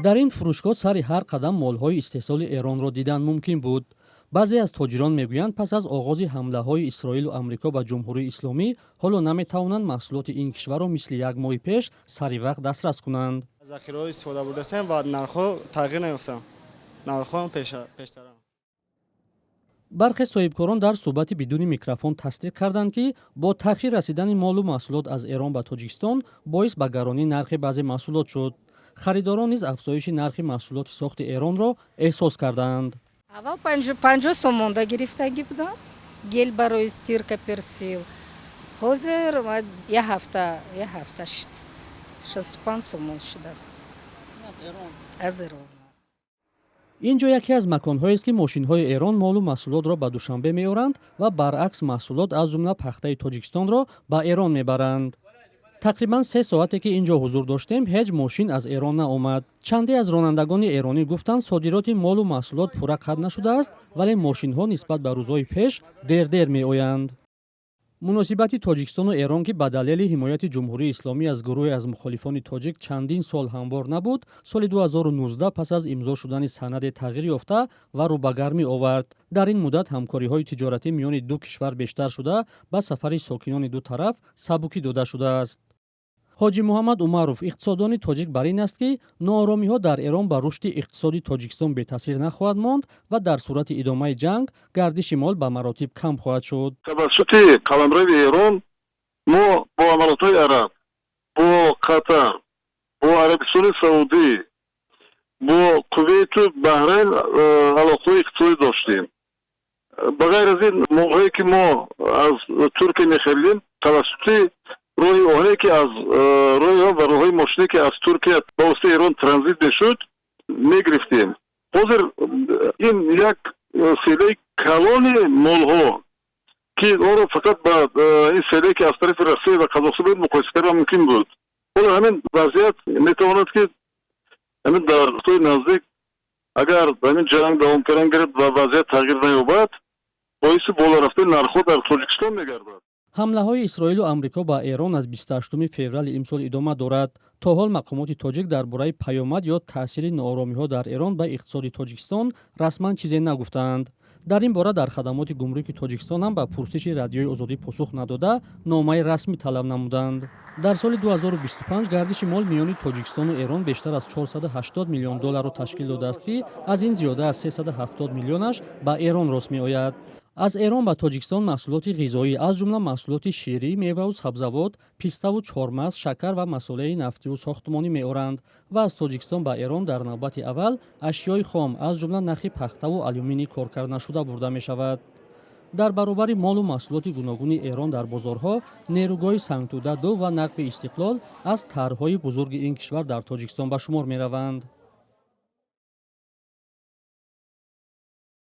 дар ин фурӯшгоҳ сари ҳар қадам молҳои истеҳсоли Эронро дидан мумкин буд. баъзе аз тоҷирон мегӯянд, пас аз оғози ҳамлаҳои Исроилу Амрико ба Ҷумҳурии Исломӣ, ҳоло наметавонанд маҳсулоти ин кишварро мисли як моҳи пеш сари вақт дастрас кунанд. захираҳо истифода бурдастем ва нархҳо тағйир наёфтанд. Нархҳо пештаранд. бархе соҳибкорон дар суҳбати бидуни микрофон тасдиқ карданд, ки бо таъхир расидани молу маҳсулот аз Эрон ба Тоҷикистон боис ба гаронии нархи баъзе маҳсулот шуд. харидорон низ афзоиши нархи маҳсулоти сохти Эронро эҳсос карданд. аввал 50 сомонда гирифтагӣ будам, гел барои сирка персил. ҳозир як ҳафта шуд 65 сомон шудааст аз Эрон. инҷо яке аз маконҳоест, ки мошинҳои Эрон молу маҳсулотро ба Душанбе меоранд ва баръакс маҳсулот аз ҷумла пахтаи Тоҷикистонро ба Эрон мебаранд. тақрибан 3 соате ки инҷо ҳузур доштем, ҳеҷ мошин аз Эрон наомад. чанде аз ронандагони эронӣ гуфтанд, содироти молу маҳсулот пурра қатъ нашудааст, вале мошинҳо нисбат ба рӯзҳои пеш дер меоянд. муносибати Тоҷикистону Эрон, ки ба далели ҳимояти Ҷумҳурии Исломӣ аз гурӯҳе аз мухолифони тоҷик чандин сол ҳамвор набуд, соли 2019 пас аз имзо шудани санаде тағйир ёфта ва рӯ ба гармӣ овард. дар ин муддат ҳамкориҳои тиҷоратӣ миёни ду кишвар бештар шуда, ба сафари сокинони ду тараф сабукӣ дода шудааст. ҳоҷӣ муҳаммад Умаров, иқтисоддони тоҷик бар ин аст, ки нооромиҳо дар Эрон ба рушди иқтисоди Тоҷикистон бетаъсир нахоҳад монд ва дар сурати идомаи ҷанг гардиши мол ба маротиб кам хоҳад шуд. тавассути қаламрави Эрон мо бо амалотҳои араб, бо Қатар, бо Арабистони Саудӣ, бо Кувейту Баҳрайн алоқаҳои иқтисодӣ доштем. ба ғайр аз ин молҳое ки мо аз Туркия мехаридем, тавассути роҳи оҳане ки аз роҳиҳо ва роҳҳои мошине ки аз Туркия ба воситаи Эрон транзит мешуд мегирифтем. ҳозир ин як селаи калони молҳо ки онро фақат ба ин селае ки аз тарафи Россия ва Қазоқистон буд муқоиса кардан мумкин буд. ҳоло ҳамин вазъият метавонад ки ҳамин дар вақтҳои наздик агар ҳамин ҷанг давом кардан гирад ва вазъият тағйир наёбад, боиси боло рафтани нархҳо дар Тоҷикистон мегардад. ҳамлаҳои Исроилу Амрико ба Эрон аз 28 феврали имсол идома дорад. то ҳол мақомоти тоҷик дар бораи паёмад ё таъсири нооромиҳо дар Эрон ба иқтисоди Тоҷикистон расман чизе нагуфтаанд. дар ин бора дар хадамоти гумруки Тоҷикистон ҳам ба пурсиши радиои Озодӣ посух надода, номаи расмӣ талаб намуданд. дар соли 2025 гардиши мол миёни Тоҷикистону Эрон бештар аз $480 миллион ташкил додааст, ки аз ин зиёда аз $370 миллионаш ба Эрон рост меояд. аз Эрон ба Тоҷикистон маҳсулоти ғизоӣ аз ҷумла маҳсулоти ширӣ, меваву сабзавот, пиставу чормағз, шакар ва масолаи нафтиву сохтмонӣ меоранд ва аз Тоҷикистон ба Эрон дар навбати аввал ашёи хом аз ҷумла нахи пахтаву алюминии коркарданашуда бурда мешавад. дар баробари молу маҳсулоти гуногуни Эрон дар бозорҳо, нерӯгоҳи Сангтуда-2 ва нақби Истиқлол аз тарҳҳои бузурги ин кишвар дар Тоҷикистон ба шумор мераванд.